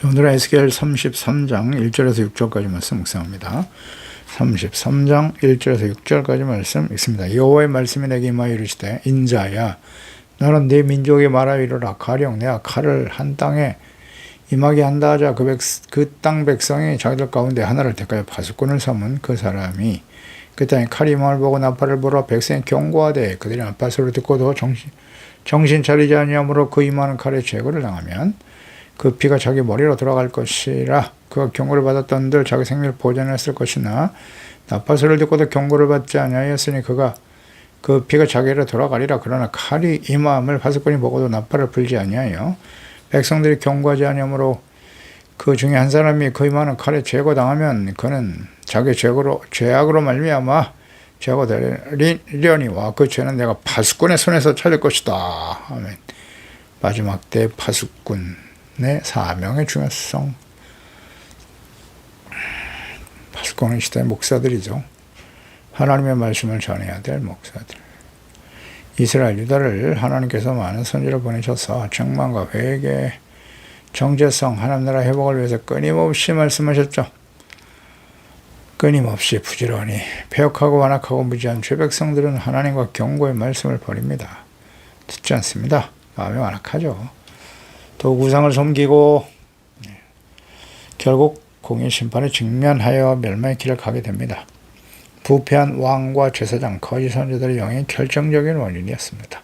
오늘은 에스겔 33장 1절에서 6절까지 말씀 묵상합니다. 33장 1절에서 6절까지 말씀 읽습니다. 여호와의 말씀이 내게 임하여 이르시되 인자야 너는 네 민족에 말하여 이르라. 가령 내가 칼을 한 땅에 임하게 한다 하자 그 땅 백성이 자기들 가운데 하나를 택하여 파수꾼을 삼은 그 사람이 그 땅에 칼이 임함을 보고 나팔을 불어 백성이 경고하되 그들이 나팔 소리를 듣고도 정신 차리지 아니하므로 그 임하는 칼에 제거를 당하면 그 피가 자기 머리로 돌아갈 것이라. 그가 경고를 받았던들 자기 생명을 보존했을 것이나 나팔 소리를 듣고도 경고를 받지 아니하였으니 그 피가 자기로 돌아가리라. 그러나 칼이 임함을 파수꾼이 보고도 나팔을 불지 아니하여 백성들이 경고하지 아니하므로 그 중에 한 사람이 그 임하는 칼에 제거당하면 그는 자기 죄악으로 말미암아 제거되려니와 그 죄는 내가 파수꾼의 손에서 찾을 것이다. 아멘. 마지막 때 파수꾼의 사명의 중요성. 파수꾼은 시대 목사들이죠. 하나님의 말씀을 전해야 될 목사들. 이스라엘 유다를 하나님께서 많은 선지를 보내셔서 책망과 회개, 정죄성, 하나님 나라 회복을 위해서 끊임없이 말씀하셨죠. 끊임없이 부지런히 패역하고 완악하고 무지한 죄백성들은 하나님과 경고의 말씀을 버립니다. 듣지 않습니다. 마음이 완악하죠. 또 우상을 섬기고 결국 공의 심판에 직면하여 멸망의 길을 가게 됩니다. 부패한 왕과 제사장, 거짓 선지자들의 영이 결정적인 원인이었습니다.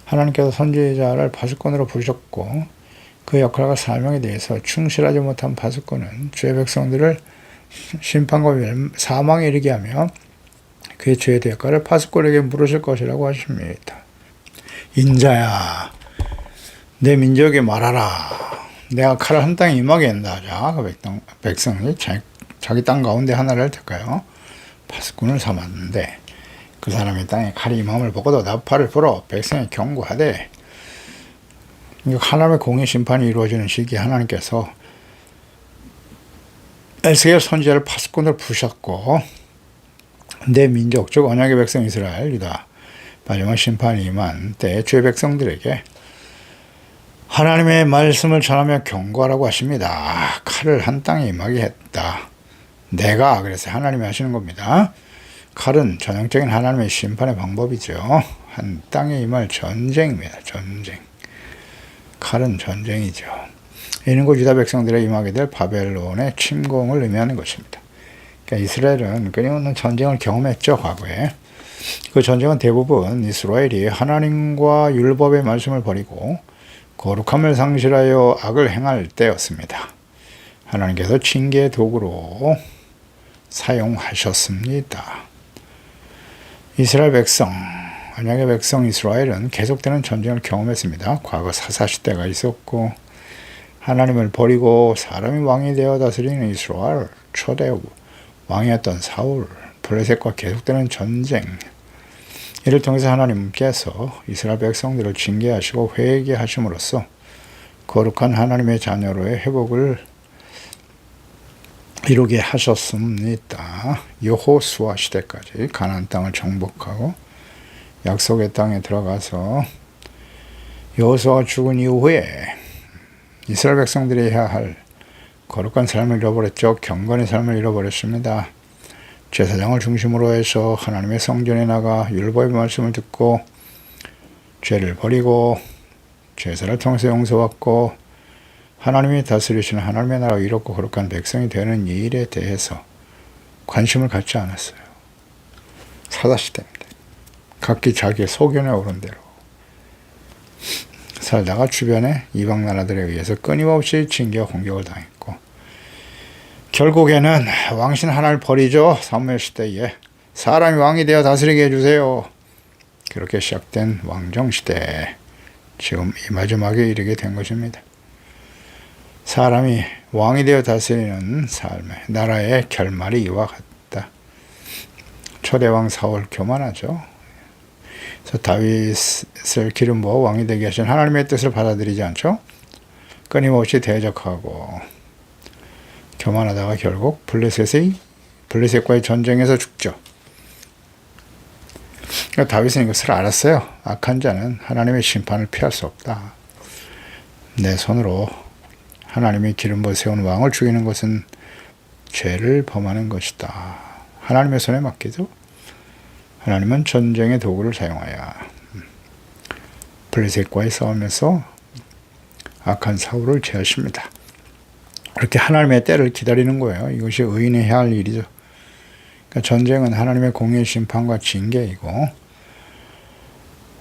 하나님께서 선지자를 파수꾼으로 부르셨고 그 역할과 사명에 대해서 충실하지 못한 파수꾼은 죄 백성들을 심판과 사망에 이르게 하며 그의 죄의 대가를 파수꾼에게 물으실 것이라고 하십니다. 인자야 내 민족에 말하라. 내가 칼을 한 땅에 임하게 한다 하자. 그 백성이 자기 땅 가운데 하나를 택하여 파수꾼을 삼았는데 그 사람이 땅에 칼이 임함을 보고도 나팔을 불어 백성이 경고하되 하나님의 공의 심판이 이루어지는 시기에 하나님께서 에스겔 선지자를 파수꾼으로 부르셨고 내 민족 즉 언약의 백성 이스라엘 유다 마지막 심판이 임한 때에 죄 백성들에게 하나님의 말씀을 전하며 경고하라고 하십니다. 칼을 한 땅에 임하게 했다. 내가 그래서 하나님이 하시는 겁니다. 칼은 전형적인 하나님의 심판의 방법이죠. 한 땅에 임할 전쟁입니다. 전쟁. 칼은 전쟁이죠. 이는 곧 유다 백성들의 임하게 될 바벨론의 침공을 의미하는 것입니다. 그러니까 이스라엘은 끊임없는 전쟁을 경험했죠. 과거에. 그 전쟁은 대부분 이스라엘이 하나님과 율법의 말씀을 버리고 거룩함을 상실하여 악을 행할 때였습니다. 하나님께서 징계의 도구로 사용하셨습니다. 이스라엘 백성, 언약의 백성 이스라엘은 계속되는 전쟁을 경험했습니다. 과거 사사시대가 있었고 하나님을 버리고 사람이 왕이 되어 다스리는 이스라엘, 초대 왕이었던 사울, 블레셋과 계속되는 전쟁. 이를 통해서 하나님께서 이스라엘 백성들을 징계하시고 회개하심으로써 거룩한 하나님의 자녀로의 회복을 이루게 하셨습니다. 여호수아 시대까지 가나안 땅을 정복하고 약속의 땅에 들어가서 여호수아가 죽은 이후에 이스라엘 백성들이 해야 할 거룩한 삶을 잃어버렸죠. 경건의 삶을 잃어버렸습니다. 제사장을 중심으로 해서 하나님의 성전에 나가 율법의 말씀을 듣고 죄를 버리고 제사를 통해서 용서받고 하나님이 다스리시는 하나님의 나라가 이롭고 거룩한 백성이 되는 일에 대해서 관심을 갖지 않았어요. 사사시대입니다. 각기 자기의 소견에 오른 대로 살다가 주변의 이방 나라들에 의해서 끊임없이 징계와 공격을 당했고 결국에는 왕신 하나를 버리죠. 사무엘 시대에 사람이 왕이 되어 다스리게 해주세요. 그렇게 시작된 왕정시대 지금 이 마지막에 이르게 된 것입니다. 사람이 왕이 되어 다스리는 삶의 나라의 결말이 이와 같다. 초대왕 사울 교만하죠. 그래서 다윗을 기름 부어 왕이 되게 하신 하나님의 뜻을 받아들이지 않죠. 끊임없이 대적하고 교만하다가 결국 블레셋과의 전쟁에서 죽죠. 그러니까 다윗은 이것을 알았어요. 악한 자는 하나님의 심판을 피할 수 없다. 내 손으로 하나님이 기름 부어 세운 왕을 죽이는 것은 죄를 범하는 것이다. 하나님의 손에 맡기죠. 하나님은 전쟁의 도구를 사용하여 블레셋과의 싸움에서 악한 사울을 제하십니다. 그렇게 하나님의 때를 기다리는 거예요. 이것이 의인이 해야 할 일이죠. 그러니까 전쟁은 하나님의 공의의 심판과 징계이고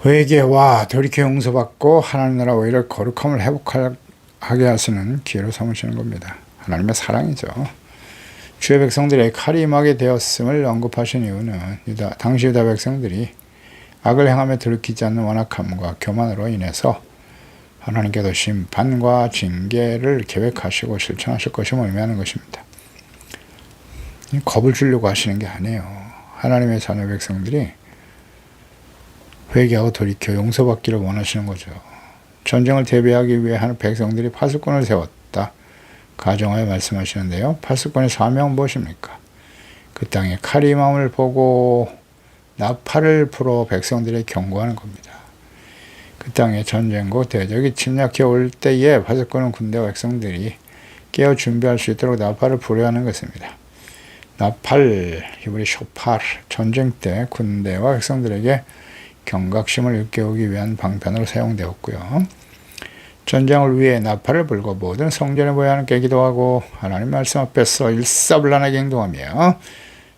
회개와 돌이켜 용서받고 하나님 나라 오히려 거룩함을 회복하게 하시는 기회로 삼으시는 겁니다. 하나님의 사랑이죠. 주의 백성들의 칼이 임하게 되었음을 언급하신 이유는 당시 유다 백성들이 악을 행하며 돌이키지 않는 완악함과 교만으로 인해서 하나님께서 심판과 징계를 계획하시고 실천하실 것임을 의미하는 것입니다. 겁을 주려고 하시는 게 아니에요. 하나님의 자녀 백성들이 회개하고 돌이켜 용서받기를 원하시는 거죠. 전쟁을 대비하기 위해 하는 백성들이 파수꾼을 세웠다. 가정하여 말씀하시는데요. 파수꾼의 사명은 무엇입니까? 그 땅에 칼이 임함을 보고 나팔을 불어 백성들에게 경고하는 겁니다. 그 땅에 전쟁과 대적이 침략해 올 때에 파수꾼은 군대와 백성들이 깨어 준비할 수 있도록 나팔을 불어야 하는 것입니다. 나팔, 히브리 쇼팔, 전쟁 때 군대와 백성들에게 경각심을 일깨우기 위한 방편으로 사용되었고요. 전쟁을 위해 나팔을 불고 모든 성전에 모여 함께 기도하고 하나님 말씀 앞에서 일사불란하게 행동하며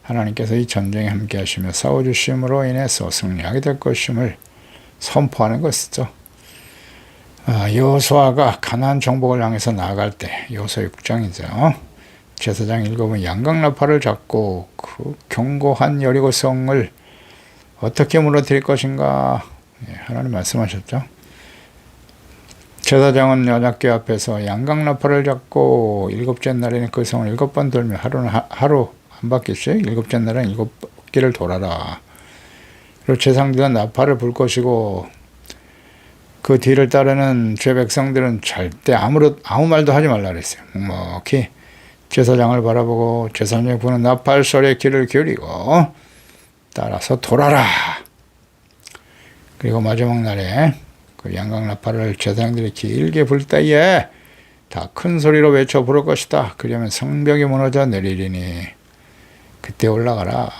하나님께서 이 전쟁에 함께 하시며 싸워주심으로 인해서 승리하게 될 것임을 선포하는 것이죠. 여호수아가 가나안 정복을 향해서 나아갈 때 여호수아 6장이죠. 제사장 7은 양각나팔을 잡고 그 견고한 여리고성을 어떻게 무너뜨릴 것인가 하나님 말씀하셨죠. 제사장은 연약궤 앞에서 양각나팔을 잡고 7째 날에는 그 성을 7번 돌며 하루 한 바퀴씩 7째 날은 7바퀴를 돌아라. 그리고 제사장들은 나팔을 불 것이고 그 뒤를 따르는 죄 백성들은 절대 아무 말도 하지 말라 그랬어요. 묵묵히 제사장을 바라보고 제사장이 부는 나팔 소리에 귀를 기울이고 따라서 돌아라. 그리고 마지막 날에 그 양각나팔을 제사장들이 길게 불 때에 다 큰 소리로 외쳐 부를 것이다. 그러면 성벽이 무너져 내리리니 그때 올라가라.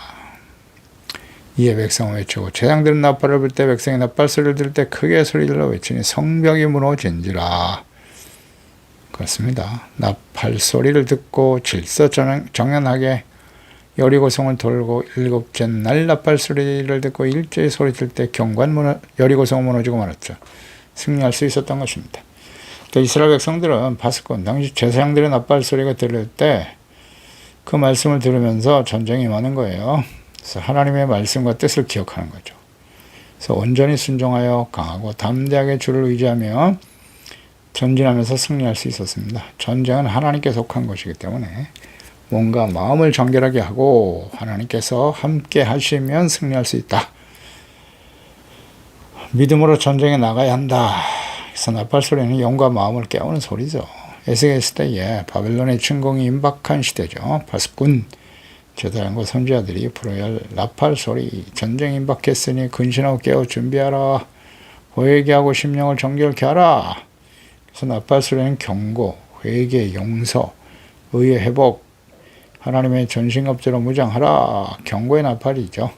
이에 백성은 외치고 제사장들은 나팔을 불 때 백성이 나팔 소리를 들을 때 크게 소리질러 외치니 성벽이 무너진지라. 그렇습니다. 나팔 소리를 듣고 질서정연하게 여리고성을 돌고 7째 날 나팔 소리를 듣고 일제히 소리 들 때 여리고성은 무너지고 말았죠. 승리할 수 있었던 것입니다. 또 이스라엘 백성들은 파수꾼 당시 제사장들의 나팔 소리가 들릴 때 그 말씀을 들으면서 전쟁이 임하는 거예요. 그래서 하나님의 말씀과 뜻을 기억하는 거죠. 그래서 온전히 순종하여 강하고 담대하게 주를 의지하며 전진하면서 승리할 수 있었습니다. 전쟁은 하나님께 속한 것이기 때문에 뭔가 마음을 정결하게 하고 하나님께서 함께 하시면 승리할 수 있다. 믿음으로 전쟁에 나가야 한다. 그래서 나팔 소리는 영과 마음을 깨우는 소리죠. 에스겔 시대에 바벨론의 침공이 임박한 시대죠. 파수꾼, 제사장과 선지자들이 불어야 할 나팔 소리. 전쟁이 임박했으니 근신하고 깨어 준비하라. 회개하고 심령을 정결케 하라. 그래서 나팔 소리는 경고, 회개, 용서, 의의 회복, 하나님의 전신갑주로 무장하라. 경고의 나팔이죠.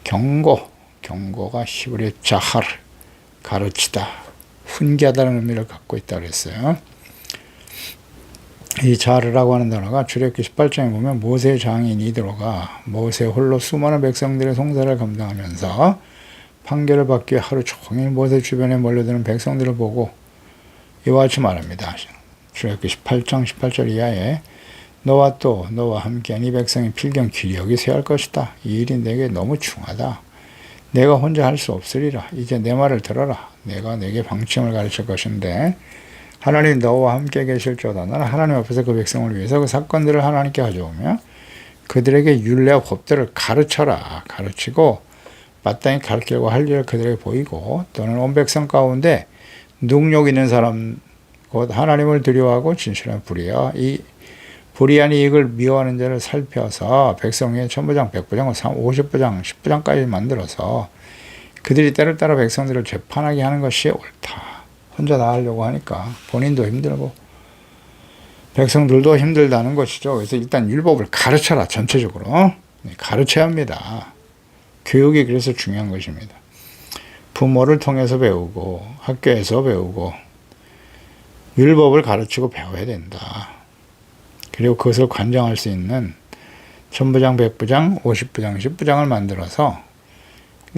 경고가 히브리 자할, 가르치다, 훈계하다는 의미를 갖고 있다고 했어요. 이 자르라고 하는 단어가 출애굽기 18장에 보면 모세의 장인 이드로가 모세 홀로 수많은 백성들의 송사를 감당하면서 판결을 받기 위해 하루 종일 모세 주변에 몰려드는 백성들을 보고 이와 같이 말합니다. 출애굽기 18장 18절 이하에 너와 또 너와 함께한 이 백성이 필경 기력이 쇠할 것이다. 이 일이 내게 너무 중하다. 내가 혼자 할 수 없으리라. 이제 내 말을 들어라. 내가 내게 방침을 가르칠 것인데 하나님 너와 함께 계실지어다. 나는 하나님 앞에서 그 백성을 위해서 그 사건들을 하나님께 가져오며 그들에게 율례와 법들을 가르쳐라. 가르치고 마땅히 가르치려고 할 일을 그들에게 보이고 또는 온 백성 가운데 능력 있는 사람 곧 하나님을 두려워하고 진실한 불의한 이익을 미워하는 자를 살펴서 백성의 천부장, 백부장, 50부장, 10부장까지 만들어서 그들이 때를 따라 백성들을 재판하게 하는 것이 옳다. 혼자 다 하려고 하니까 본인도 힘들고 백성들도 힘들다는 것이죠. 그래서 일단 율법을 가르쳐라. 전체적으로 가르쳐야 합니다. 교육이 그래서 중요한 것입니다. 부모를 통해서 배우고 학교에서 배우고 율법을 가르치고 배워야 된다. 그리고 그것을 관장할 수 있는 천부장, 백부장, 50부장, 10부장을 만들어서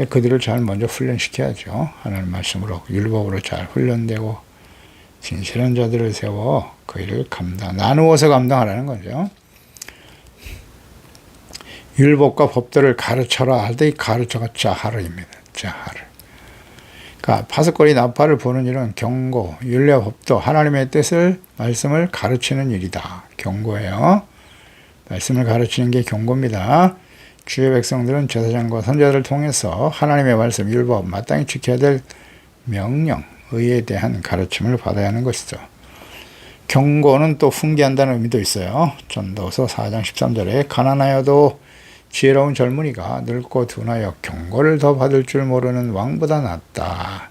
그들을 잘 먼저 훈련시켜야죠. 하나님 말씀으로 율법으로 잘 훈련되고 진실한 자들을 세워 그 일을 나누어서 감당하라는 거죠. 율법과 법들을 가르쳐라 할 때 이 가르쳐가 자하르입니다. 자하르. 그러니까 파수꾼이 나팔을 부는 일은 경고, 율례와 법도 하나님의 뜻을 말씀을 가르치는 일이다. 경고예요. 말씀을 가르치는 게 경고입니다. 주의 백성들은 제사장과 선자들을 통해서 하나님의 말씀, 율법, 마땅히 지켜야 될 명령, 의에 대한 가르침을 받아야 하는 것이죠. 경고는 또 훈계한다는 의미도 있어요. 전도서 4장 13절에 가난하여도 지혜로운 젊은이가 늙고 둔하여 경고를 더 받을 줄 모르는 왕보다 낫다.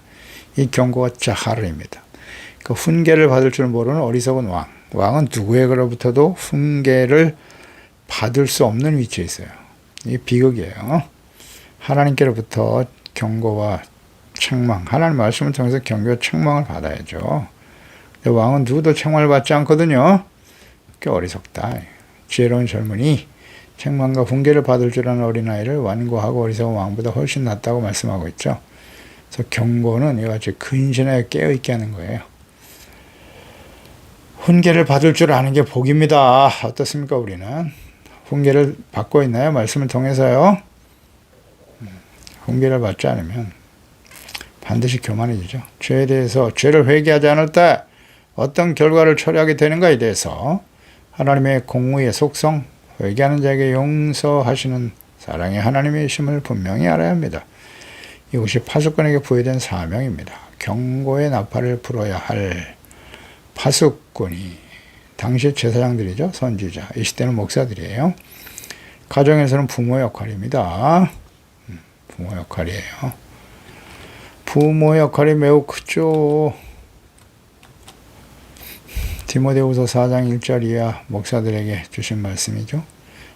이 경고가 자하르입니다. 그 훈계를 받을 줄 모르는 어리석은 왕. 왕은 누구에게로부터도 훈계를 받을 수 없는 위치에 있어요. 이 비극이에요. 하나님께로부터 경고와 책망, 하나님 말씀을 통해서 경고와 책망을 받아야죠. 근데 왕은 누구도 책망을 받지 않거든요. 꽤 어리석다. 지혜로운 젊은이 책망과 훈계를 받을 줄 아는 어린아이를 완고하고 어리석은 왕보다 훨씬 낫다고 말씀하고 있죠. 그래서 경고는 이와 같이 근신하여 깨어있게 하는 거예요. 훈계를 받을 줄 아는 게 복입니다. 어떻습니까 우리는? 훈계를 받고 있나요? 말씀을 통해서요. 훈계를 받지 않으면 반드시 교만해지죠. 죄에 대해서 죄를 회개하지 않을 때 어떤 결과를 초래하게 되는가에 대해서 하나님의 공의의 속성, 회개하는 자에게 용서하시는 사랑의 하나님의 심을 분명히 알아야 합니다. 이것이 파수꾼에게 부여된 사명입니다. 경고의 나팔을 불어야 할 파수꾼이 당시 제사장들이죠. 선지자. 이 시대는 목사들이에요. 가정에서는 부모 역할입니다. 부모 역할이에요. 부모 역할이 매우 크죠. 디모데후서 4장 1절 이하 목사들에게 주신 말씀이죠.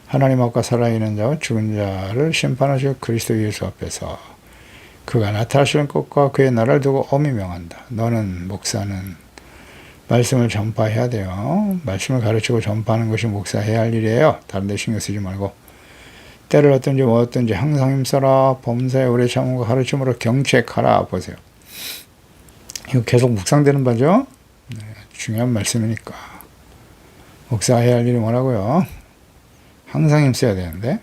하나님 앞과 살아있는 자와 죽은 자를 심판하실 그리스도 예수 앞에서 그가 나타나시는 것과 그의 나라를 두고 엄히 명한다. 너는 목사는 말씀을 전파해야 돼요. 말씀을 가르치고 전파하는 것이 목사해야 할 일이에요. 다른 데 신경 쓰지 말고 때를 얻든지 뭐 얻든지 항상 힘써라. 범사에 오래 참음과 가르침으로 경책하라. 보세요. 이거 계속 묵상되는 바죠. 네, 중요한 말씀이니까. 목사해야 할 일이 뭐라고요? 항상 힘써야 되는데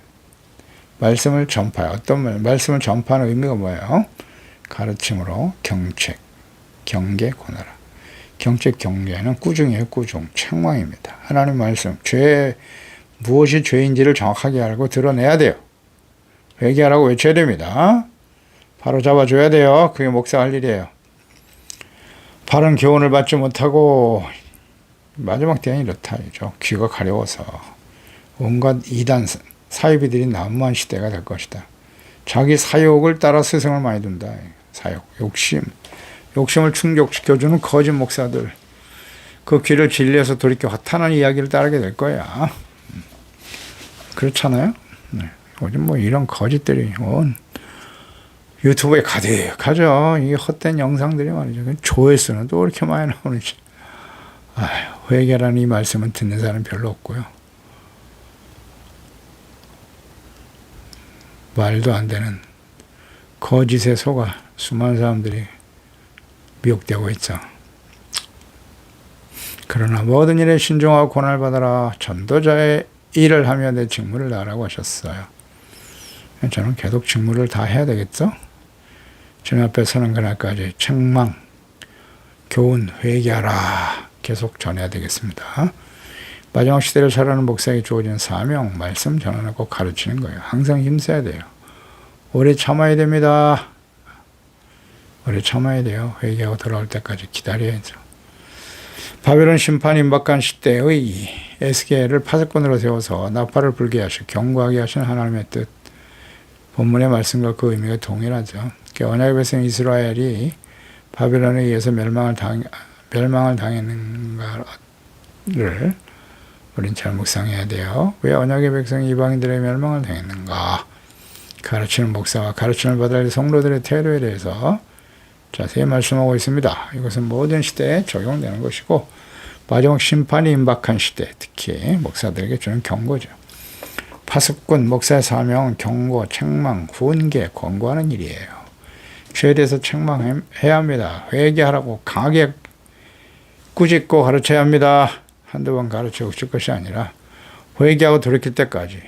말씀을 전파해. 어떤 말씀을 전파하는 의미가 뭐예요? 가르침으로 경책, 경계, 고나라. 경책, 경계는 꾸중이에요. 꾸중, 책망입니다. 하나님 말씀, 무엇이 죄인지를 정확하게 알고 드러내야 돼요. 회개하라고 외쳐야 됩니다. 바로 잡아줘야 돼요. 그게 목사 할 일이에요. 바른 교훈을 받지 못하고 마지막 때는 이렇다죠. 귀가 가려워서 온갖 이단 사이비들이 난무한 시대가 될 것이다. 자기 사욕을 따라 스승을 많이 둔다. 사욕, 욕심을 충족시켜주는 거짓 목사들. 그 귀를 진리에서 돌이켜 허탄한 이야기를 따르게 될 거야. 그렇잖아요? 네. 요즘 뭐 이런 거짓들이 유튜브에 가득하죠. 이게 헛된 영상들이 말이죠. 조회수는 또 이렇게 많이 나오는지. 회개라는 이 말씀은 듣는 사람은 별로 없고요. 말도 안 되는 거짓에 속아 수많은 사람들이 미혹되고 있죠. 그러나 모든 일에 신중하고 고난을 받아라. 전도자의 일을 하며 내 직무를 다하라고 하셨어요. 저는 계속 직무를 다 해야 되겠죠? 주님 앞에 서는 그날까지 책망, 교훈, 회개하라 계속 전해야 되겠습니다. 마지막 시대를 살아가는 목사에게 주어진 사명, 말씀 전하고 가르치는 거예요. 항상 힘써야 돼요. 오래 참아야 됩니다. 오래 참아야 돼요. 회개하고 돌아올 때까지 기다려야죠. 바벨론 심판 임박한 시대의 에스겔을 파수꾼으로 세워서 나팔을 불게 하시고 경고하게 하신 하나님의 뜻. 본문의 말씀과 그 의미가 동일하죠. 언약의 백성 이스라엘이 바벨론에 의해서 멸망을 당했는가 우린 잘 묵상해야 돼요. 왜 언약의 백성이 이방인들의 멸망을 당했는가? 가르치는 목사와 가르침을 받아야 할 성도들의 태도에 대해서 자세히 말씀하고 있습니다. 이것은 모든 시대에 적용되는 것이고 마지막 심판이 임박한 시대, 특히 목사들에게 주는 경고죠. 파수꾼 목사의 사명은 경고, 책망, 훈계, 권고하는 일이에요. 죄에 대해서 책망해야 합니다. 회개하라고 강하게 꾸짖고 가르쳐야 합니다. 한두 번 가르치고 줄 것이 아니라 회개하고 돌이킬 때까지.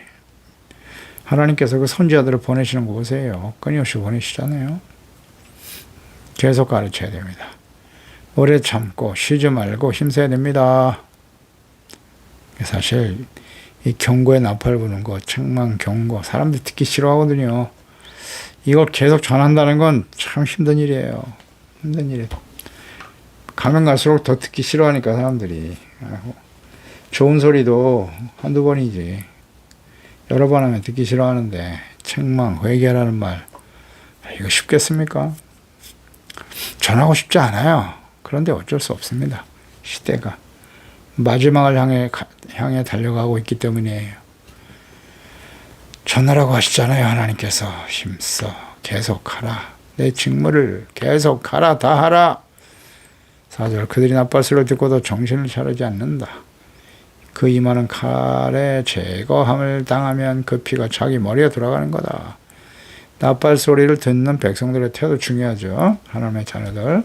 하나님께서 그 선지자들을 보내시는 거 보세요. 끊임없이 보내시잖아요. 계속 가르쳐야 됩니다. 오래 참고 쉬지 말고 힘써야 됩니다. 사실 이 경고에 나팔 부는 거, 책망, 경고, 사람들이 듣기 싫어하거든요. 이걸 계속 전한다는 건 참 힘든 일이에요. 힘든 일이에요. 가면 갈수록 더 듣기 싫어하니까 사람들이. 좋은 소리도 한두 번이지. 여러 번 하면 듣기 싫어하는데 책망, 회개라는 말 이거 쉽겠습니까? 전하고 싶지 않아요. 그런데 어쩔 수 없습니다. 시대가 마지막을 향해 달려가고 있기 때문이에요. 전하라고 하시잖아요. 하나님께서 힘써 계속하라. 내 직무를 계속하라. 다 하라. 4절 그들이 나팔소리를 듣고도 정신을 차리지 않는다. 그 임하는 칼에 제거함을 당하면 그 피가 자기 머리에 돌아가는 거다. 나팔소리를 듣는 백성들의 태도 중요하죠. 하나님의 자녀들.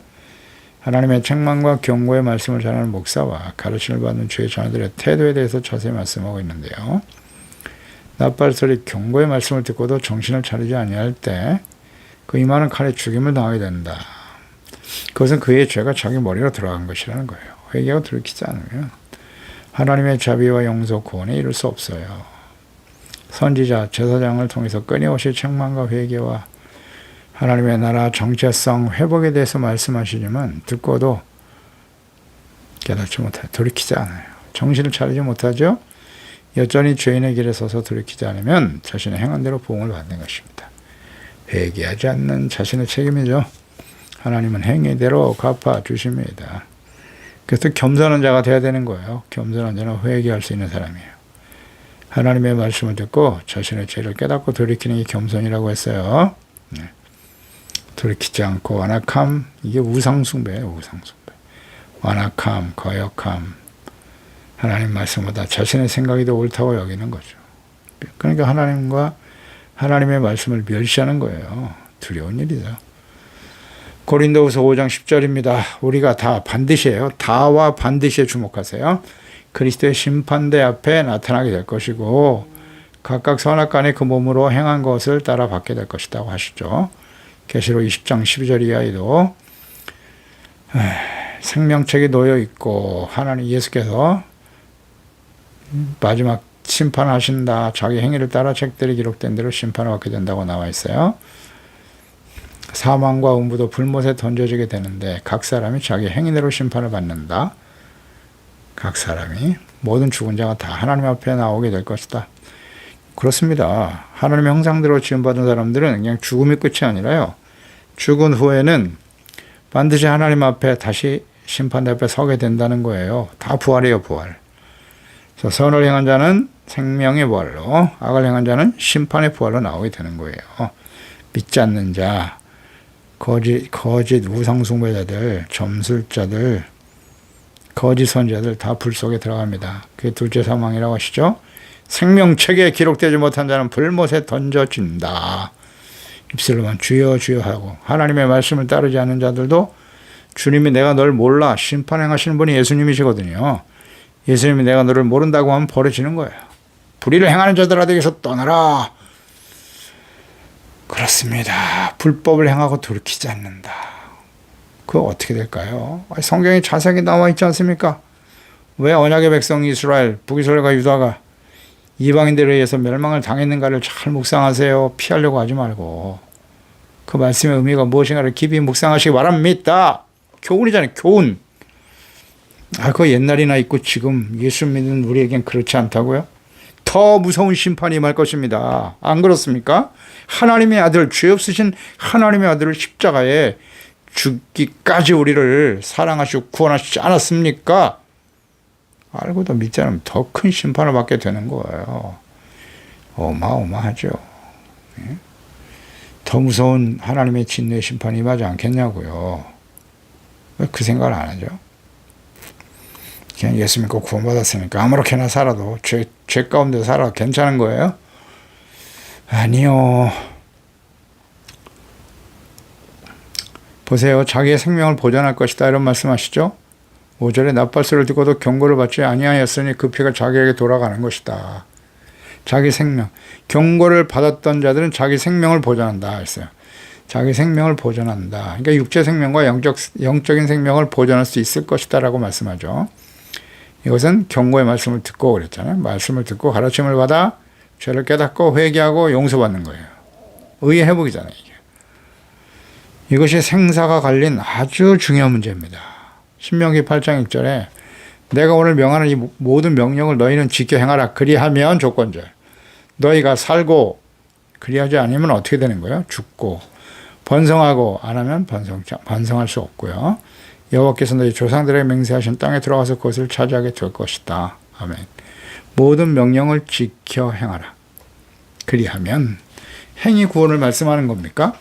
하나님의 책망과 경고의 말씀을 전하는 목사와 가르침을 받는 주의 자녀들의 태도에 대해서 자세히 말씀하고 있는데요. 나팔소리 경고의 말씀을 듣고도 정신을 차리지 아니할 때 그 임하는 칼에 죽임을 당하게 된다. 그것은 그의 죄가 자기 머리로 들어간 것이라는 거예요. 회개하고 돌이키지 않으면 하나님의 자비와 용서, 구원에 이룰 수 없어요. 선지자, 제사장을 통해서 끊임없이 책망과 회개와 하나님의 나라 정체성 회복에 대해서 말씀하시지만 듣고도 깨닫지 못해 돌이키지 않아요. 정신을 차리지 못하죠. 여전히 죄인의 길에 서서 돌이키지 않으면 자신의 행한 대로 보응을 받는 것입니다. 회개하지 않는 자신의 책임이죠. 하나님은 행위대로 갚아주십니다. 그래서 겸손한 자가 되어야 되는 거예요. 겸손한 자는 회개할 수 있는 사람이에요. 하나님의 말씀을 듣고 자신의 죄를 깨닫고 돌이키는 게 겸손이라고 했어요. 돌이키지 않고 완악함, 이게 우상숭배예요. 우상숭배. 완악함, 거역함, 하나님 말씀보다 자신의 생각이 더 옳다고 여기는 거죠. 그러니까 하나님의 말씀을 멸시하는 거예요. 두려운 일이죠. 고린도후서 5장 10절입니다. 우리가 다 반드시예요. 다와 반드시에 주목하세요. 그리스도의 심판대 앞에 나타나게 될 것이고 각각 선악간에 그 몸으로 행한 것을 따라 받게 될 것이라고 하시죠. 계시록 20장 12절 이하에도 생명책이 놓여 있고 하나님 예수께서 마지막 심판하신다. 자기 행위를 따라 책들이 기록된 대로 심판을 받게 된다고 나와 있어요. 사망과 음부도 불못에 던져지게 되는데 각 사람이 자기 행위대로 심판을 받는다. 각 사람이 모든 죽은 자가 다 하나님 앞에 나오게 될 것이다. 그렇습니다. 하나님의 형상대로 지음받은 사람들은 그냥 죽음이 끝이 아니라요. 죽은 후에는 반드시 하나님 앞에 다시 심판대 앞에 서게 된다는 거예요. 다 부활이에요. 부활. 그래서 선을 행한 자는 생명의 부활로, 악을 행한 자는 심판의 부활로 나오게 되는 거예요. 믿지 않는 자, 거짓 우상숭배자들, 점술자들, 거짓 선지자들 다 불 속에 들어갑니다. 그게 둘째 사망이라고 하시죠. 생명책에 기록되지 못한 자는 불못에 던져진다. 입술로만 주여 주여 하고 하나님의 말씀을 따르지 않는 자들도 주님이 내가 널 몰라 심판 행하시는 분이 예수님이시거든요. 예수님이 내가 너를 모른다고 하면 버려지는 거예요. 불의를 행하는 자들아 여기서 떠나라. 그렇습니다. 불법을 행하고 돌이키지 않는다. 그거 어떻게 될까요? 성경에 자세하게 나와 있지 않습니까? 왜 언약의 백성 이스라엘, 북이스라엘과 유다가 이방인들에 의해서 멸망을 당했는가를 잘 묵상하세요. 피하려고 하지 말고. 그 말씀의 의미가 무엇인가를 깊이 묵상하시기 바랍니다. 교훈이잖아요. 교훈. 그거 옛날이나 있고 지금 예수 믿는 우리에겐 그렇지 않다고요? 더 무서운 심판이 임할 것입니다. 안 그렇습니까? 하나님의 아들, 죄 없으신 하나님의 아들을 십자가에 죽기까지 우리를 사랑하시고 구원하시지 않았습니까? 알고도 믿지 않으면 더 큰 심판을 받게 되는 거예요. 어마어마하죠. 예? 더 무서운 하나님의 진노의 심판이 임하지 않겠냐고요. 왜 그 생각을 안 하죠? 그냥 예수 믿고 구원받았으니까 아무렇게나 살아도 죄 가운데 살아도 괜찮은 거예요? 아니요. 보세요. 자기의 생명을 보존할 것이다 이런 말씀하시죠. 5절에 납발소를 듣고도 경고를 받지 아니하였으니 그 피가 자기에게 돌아가는 것이다. 자기 생명. 경고를 받았던 자들은 자기 생명을 보존한다 했어요. 자기 생명을 보존한다. 그러니까 육체 생명과 영적인 생명을 보존할 수 있을 것이다 라고 말씀하죠. 이것은 경고의 말씀을 듣고 그랬잖아요. 말씀을 듣고 가르침을 받아 죄를 깨닫고 회개하고 용서받는 거예요. 의의 회복이잖아요. 이게. 이것이 생사가 갈린 아주 중요한 문제입니다. 신명기 8장 1절에 내가 오늘 명하는 이 모든 명령을 너희는 지켜 행하라. 그리하면 조건절. 너희가 살고 그리하지 않으면 어떻게 되는 거예요? 죽고 번성하고 안 하면 번성할 수 없고요. 여호와께서 너희 조상들에게 맹세하신 땅에 들어가서 그것을 차지하게 될 것이다. 아멘. 모든 명령을 지켜 행하라. 그리하면 행위 구원을 말씀하는 겁니까?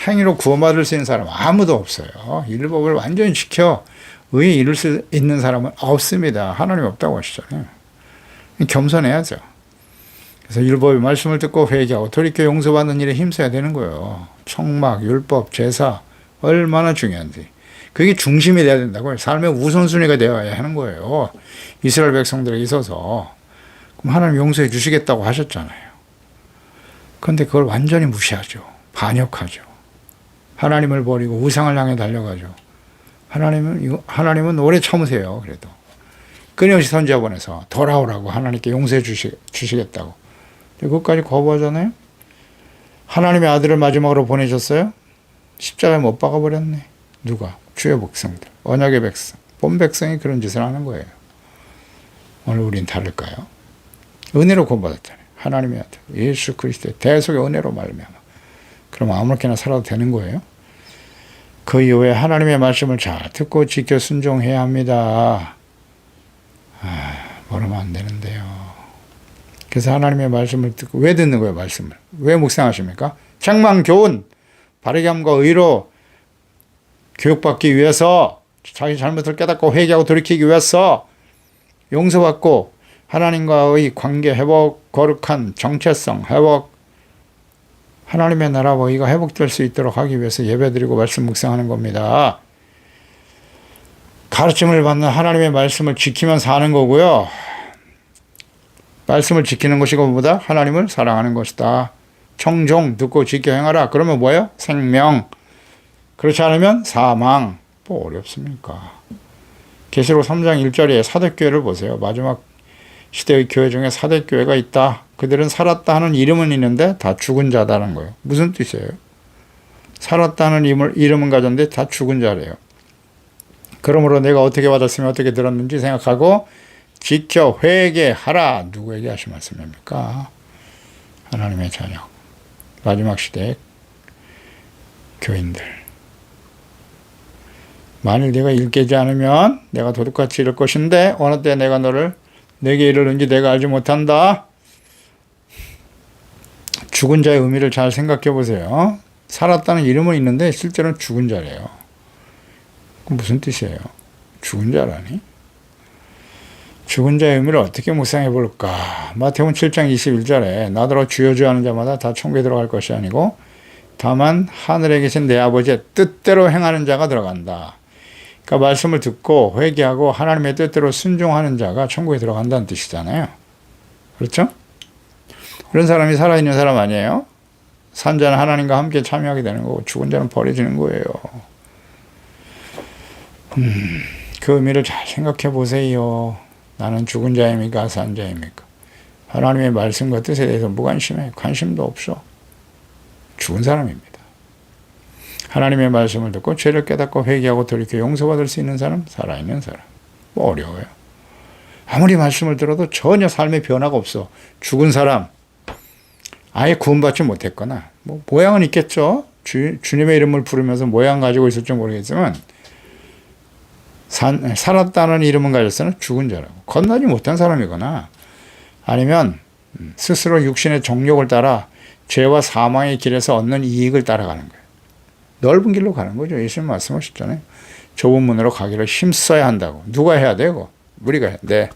행위로 구원받을 수 있는 사람은 아무도 없어요. 율법을 완전히 지켜 의에 이룰 수 있는 사람은 없습니다. 하나님 없다고 하시잖아요. 겸손해야죠. 그래서 율법의 말씀을 듣고 회개하고 돌이켜 용서받는 일에 힘써야 되는 거예요. 청막, 율법, 제사 얼마나 중요한지. 그게 중심이 돼야 된다고요. 삶의 우선순위가 되어야 하는 거예요. 이스라엘 백성들에게 있어서. 그럼 하나님 용서해 주시겠다고 하셨잖아요. 그런데 그걸 완전히 무시하죠. 반역하죠. 하나님을 버리고 우상을 향해 달려가죠. 하나님은 오래 참으세요. 그래도 끊임없이 선지자 보내서 돌아오라고 하나님께 용서해 주시겠다고. 그것까지 거부하잖아요. 하나님의 아들을 마지막으로 보내셨어요. 십자가에 못 박아버렸네. 누가? 주의 백성들, 언약의 백성, 본 백성이 그런 짓을 하는 거예요. 오늘 우린 다를까요? 은혜로 구원받았잖아요. 하나님의 아들 예수 그리스도의 대속의 은혜로 말미암아. 그럼 아무렇게나 살아도 되는 거예요? 그 이후에 하나님의 말씀을 잘 듣고 지켜 순종해야 합니다. 모르면 안 되는데요. 그래서 하나님의 말씀을 듣고 왜 듣는 거예요? 말씀을. 왜 묵상하십니까? 책망, 교훈, 바르게 함과 의로 교육받기 위해서, 자기 잘못을 깨닫고 회개하고 돌이키기 위해서, 용서받고 하나님과의 관계 회복, 거룩한 정체성 회복, 하나님의 나라와 의가 회복될 수 있도록 하기 위해서 예배드리고 말씀 묵상하는 겁니다. 가르침을 받는 하나님의 말씀을 지키면 사는 거고요. 말씀을 지키는 것이 그보다 하나님을 사랑하는 것이다. 청종 듣고 지켜 행하라. 그러면 뭐예요? 생명. 그렇지 않으면 사망. 뭐 어렵습니까? 계시록 3장 1절에 사대교회를 보세요. 마지막 시대의 교회 중에 사대교회가 있다. 그들은 살았다 하는 이름은 있는데 다 죽은 자다는 거예요. 무슨 뜻이에요? 살았다는 이름은 가졌는데 다 죽은 자래요. 그러므로 내가 어떻게 받았으면 어떻게 들었는지 생각하고 지켜 회개하라. 누구에게 하신 말씀입니까? 하나님의 자녀. 마지막 시대의 교인들. 만일 네가 일깨지 않으면 내가 도둑같이 이를 것인데 어느 때 내가 너를 내게 이르는지 내가 알지 못한다. 죽은 자의 의미를 잘 생각해 보세요. 살았다는 이름은 있는데 실제로는 죽은 자래요. 그럼 무슨 뜻이에요? 죽은 자라니? 죽은 자의 의미를 어떻게 묵상해 볼까? 마태복음 7장 21절에 나더러 주여 주여 하는 자마다 다 천국에 들어갈 것이 아니고 다만 하늘에 계신 내 아버지의 뜻대로 행하는 자가 들어간다. 그러니까 말씀을 듣고 회개하고 하나님의 뜻대로 순종하는 자가 천국에 들어간다는 뜻이잖아요. 그렇죠? 그런 사람이 살아있는 사람 아니에요? 산 자는 하나님과 함께 참여하게 되는 거고 죽은 자는 버려지는 거예요. 그 의미를 잘 생각해 보세요. 나는 죽은 자입니까? 산 자입니까? 하나님의 말씀과 뜻에 대해서 무관심해. 관심도 없어. 죽은 사람입니다. 하나님의 말씀을 듣고 죄를 깨닫고 회개하고 돌이켜 용서받을 수 있는 사람, 살아있는 사람. 뭐 어려워요. 아무리 말씀을 들어도 전혀 삶의 변화가 없어. 죽은 사람, 아예 구원받지 못했거나 뭐 모양은 있겠죠. 주님의 이름을 부르면서 모양 가지고 있을지 모르겠지만 살았다는 이름은 가졌으나 죽은 자라고. 건너지 못한 사람이거나 아니면 스스로 육신의 정욕을 따라 죄와 사망의 길에서 얻는 이익을 따라가는 거예요. 넓은 길로 가는 거죠. 예수님 말씀하셨잖아요. 좁은 문으로 가기를 힘써야 한다고. 누가 해야 되고? 우리가 해야 돼.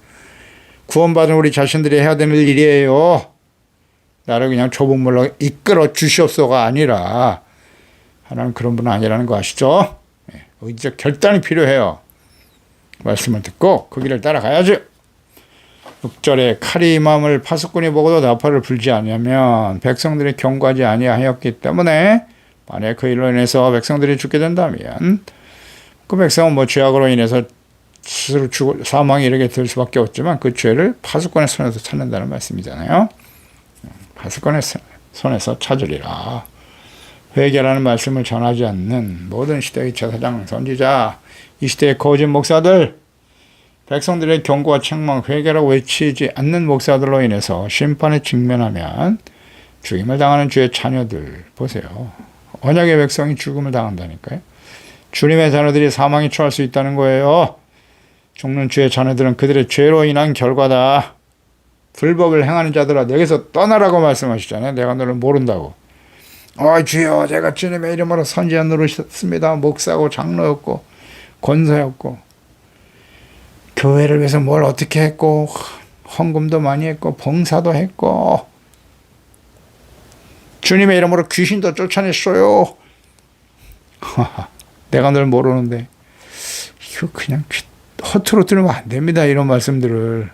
구원받은 우리 자신들이 해야 되는 일이에요. 나를 그냥 좁은 문으로 이끌어 주시옵소가 아니라 하나님 그런 분은 아니라는 거 아시죠? 의지적 결단이 필요해요. 말씀을 듣고 그 길을 따라가야지. 6절에 칼이 임함을 파수꾼이 보고도 나팔을 불지 아니하면 백성들이 경고하지 아니하였기 때문에 만약 그 일로 인해서 백성들이 죽게 된다면 그 백성은 죄악으로 인해서 스스로 사망에 이르게 될 수밖에 없지만 그 죄를 파수꾼의 손에서 찾는다는 말씀이잖아요. 파수꾼의 손에서 찾으리라. 회개라는 말씀을 전하지 않는 모든 시대의 제사장, 선지자, 이 시대의 거짓 목사들, 백성들의 경고와 책망, 회개라고 외치지 않는 목사들로 인해서 심판에 직면하면 죽임을 당하는 주의 자녀들 보세요. 언약의 백성이 죽음을 당한다니까요. 주님의 자녀들이 사망에 처할 수 있다는 거예요. 죽는 주의 자녀들은 그들의 죄로 인한 결과다. 불법을 행하는 자들아 내게서 떠나라고 말씀하시잖아요. 내가 너를 모른다고. 주여 제가 주님의 이름으로 선지자 노릇했습니다. 목사고 장로였고 권사였고 교회를 위해서 뭘 어떻게 했고 헌금도 많이 했고 봉사도 했고 주님의 이름으로 귀신도 쫓아냈어요. 내가 널 모르는데 이거 그냥 허투루 들으면 안 됩니다. 이런 말씀들을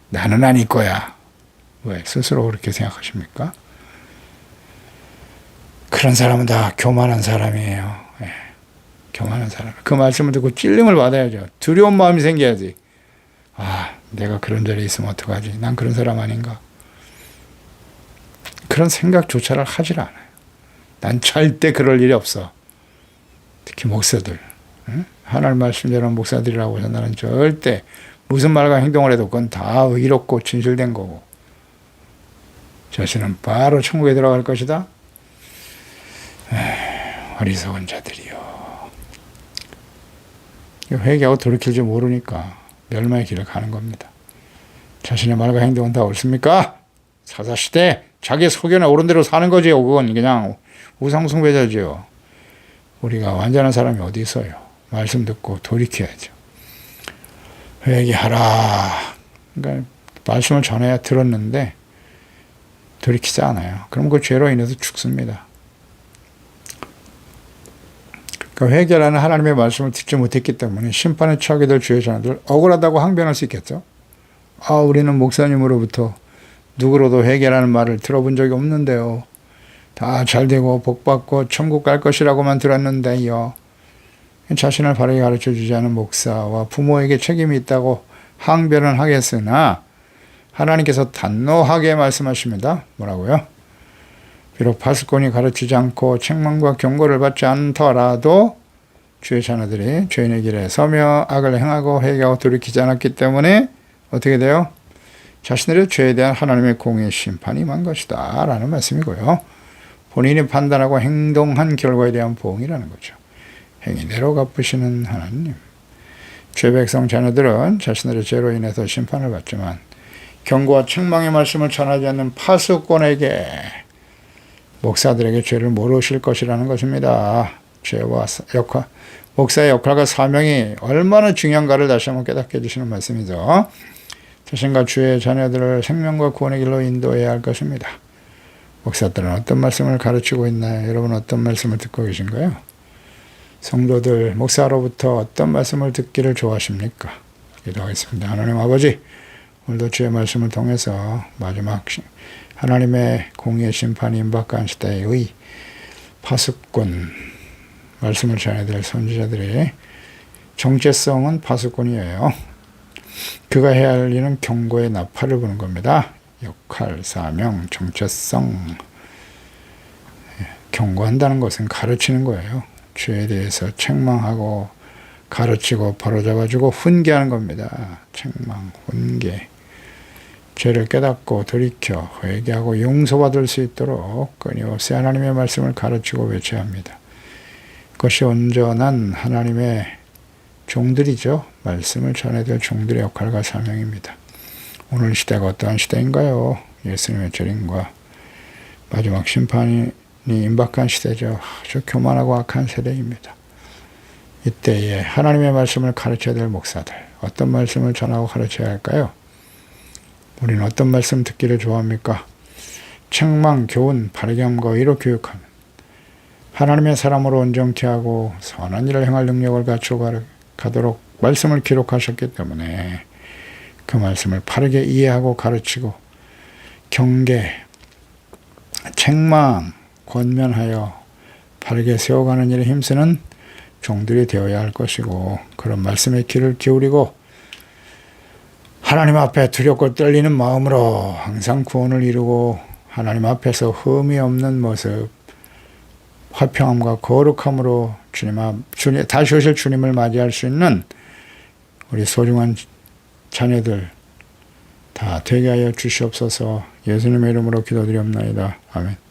나는 아닐 거야. 왜 스스로 그렇게 생각하십니까? 그런 사람은 다 교만한 사람이에요. 교만한 사람. 그 말씀을 듣고 찔림을 받아야죠. 두려운 마음이 생겨야지. 내가 그런 자리에 있으면 어떡하지? 난 그런 사람 아닌가? 그런 생각조차를 하질 않아요. 난 절대 그럴 일이 없어. 특히 목사들. 하나님 말씀대로 목사들이라고 해서 나는 절대 무슨 말과 행동을 해도 그건 다 의롭고 진실된 거고 자신은 바로 천국에 들어갈 것이다. 어리석은 자들이요. 회개하고 돌이킬 줄 모르니까 멸망의 길을 가는 겁니다. 자신의 말과 행동은 다 옳습니까? 사사시대 자기 소견에 옳은 대로 사는 거지요. 그건 그냥 우상숭배자지요. 우리가 완전한 사람이 어디 있어요. 말씀 듣고 돌이켜야죠. 회개하라. 그러니까 말씀을 전해야 들었는데 돌이키지 않아요. 그럼 그 죄로 인해서 죽습니다. 그러니까 회개라는 하나님의 말씀을 듣지 못했기 때문에 심판에 처하게 될 주의 자녀들 억울하다고 항변할 수 있겠죠. 우리는 목사님으로부터 누구로도 회개라는 말을 들어본 적이 없는데요. 다 잘되고 복받고 천국 갈 것이라고만 들었는데요. 자신을 바르게 가르쳐주지 않은 목사와 부모에게 책임이 있다고 항변을 하겠으나 하나님께서 단호하게 말씀하십니다. 뭐라고요? 비록 파수꾼이 가르치지 않고 책망과 경고를 받지 않더라도 주의 자녀들이 죄인의 길에 서며 악을 행하고 회개하고 돌이키지 않았기 때문에 어떻게 돼요? 자신들의 죄에 대한 하나님의 공의 심판이 임한 것이다 라는 말씀이고요. 본인이 판단하고 행동한 결과에 대한 보응이라는 거죠. 행위대로 갚으시는 하나님. 죄 백성 자녀들은 자신들의 죄로 인해서 심판을 받지만 경고와 책망의 말씀을 전하지 않는 파수꾼에게 목사들에게 죄를 모르실 것이라는 것입니다. 죄와 목사의 역할과 사명이 얼마나 중요한가를 다시 한번 깨닫게 해주시는 말씀이죠. 자신과 주의 자녀들을 생명과 구원의 길로 인도해야 할 것입니다. 목사들은 어떤 말씀을 가르치고 있나요? 여러분 어떤 말씀을 듣고 계신가요? 성도들, 목사로부터 어떤 말씀을 듣기를 좋아하십니까? 기도하겠습니다. 하나님 아버지, 오늘도 주의 말씀을 통해서 마지막 하나님의 공의의 심판이 임박한 시대의 파수꾼, 말씀을 전해야 될 선지자들의 정체성은 파수꾼이에요. 그가 해야 할 일은 경고의 나팔을 부는 겁니다. 역할, 사명, 정체성. 경고한다는 것은 가르치는 거예요. 죄에 대해서 책망하고 가르치고 바로잡아주고 훈계하는 겁니다. 책망, 훈계. 죄를 깨닫고 돌이켜 회개하고 용서받을 수 있도록 끊임없이 하나님의 말씀을 가르치고 외쳐야 합니다. 그것이 온전한 하나님의 종들이죠. 말씀을 전해야 될 종들의 역할과 사명입니다. 오늘 시대가 어떠한 시대인가요? 예수님의 재림과 마지막 심판이 임박한 시대죠. 아주 교만하고 악한 세대입니다. 이때에 하나님의 말씀을 가르쳐야 될 목사들, 어떤 말씀을 전하고 가르쳐야 할까요? 우리는 어떤 말씀 듣기를 좋아합니까? 책망, 교훈, 바르게 함과 의로 교육하는 하나님의 사람으로 온전케 하고 선한 일을 행할 능력을 갖추고 가도록 말씀을 기록하셨기 때문에 그 말씀을 바르게 이해하고 가르치고 경계, 책망, 권면하여 바르게 세워가는 일에 힘쓰는 종들이 되어야 할 것이고, 그런 말씀에 귀를 기울이고 하나님 앞에 두렵고 떨리는 마음으로 항상 구원을 이루고 하나님 앞에서 흠이 없는 모습, 화평함과 거룩함으로 다시 오실 주님을 맞이할 수 있는 우리 소중한 자녀들 다 되게 하여 주시옵소서. 예수님의 이름으로 기도드리옵나이다. 아멘.